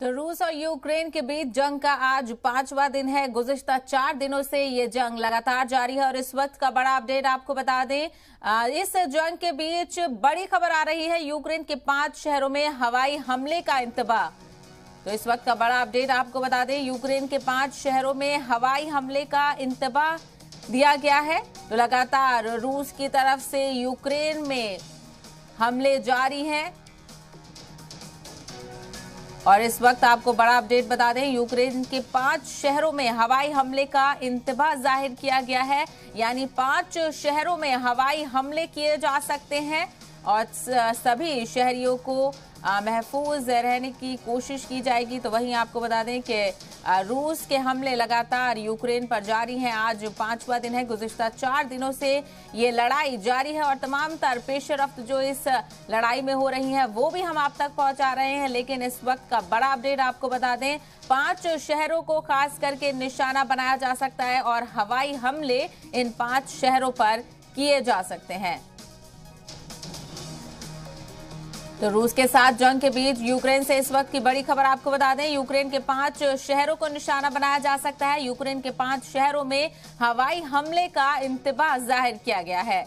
तो रूस और यूक्रेन के बीच जंग का आज 5वां दिन है। गुज़िश्ता 4 दिनों से ये जंग लगातार जारी है और इस वक्त का बड़ा अपडेट आपको बता दें। इस जंग के बीच बड़ी खबर आ रही है, यूक्रेन के 5 शहरों में हवाई हमले का इंतबाह। तो इस वक्त का बड़ा अपडेट आपको बता दें, यूक्रेन के 5 शहरों में हवाई हमले का इंतबाह दिया गया है। तो लगातार रूस की तरफ से यूक्रेन में हमले जारी हैं और इस वक्त आपको बड़ा अपडेट बता दें, यूक्रेन के 5 शहरों में हवाई हमले का इंतबाह जाहिर किया गया है। यानी 5 शहरों में हवाई हमले किए जा सकते हैं और सभी शहरियों को महफूज रहने की कोशिश की जाएगी। तो वहीं आपको बता दें कि रूस के हमले लगातार यूक्रेन पर जारी हैं। आज 5वां दिन है, गुज़िश्ता 4 दिनों से ये लड़ाई जारी है और तमाम तर पेशरफ्त जो इस लड़ाई में हो रही है वो भी हम आप तक पहुंचा रहे हैं। लेकिन इस वक्त का बड़ा अपडेट आपको बता दें, 5 शहरों को खास करके निशाना बनाया जा सकता है और हवाई हमले इन 5 शहरों पर किए जा सकते हैं। तो रूस के साथ जंग के बीच यूक्रेन से इस वक्त की बड़ी खबर आपको बता दें, यूक्रेन के 5 शहरों को निशाना बनाया जा सकता है। यूक्रेन के 5 शहरों में हवाई हमले का इंतबाह जाहिर किया गया है।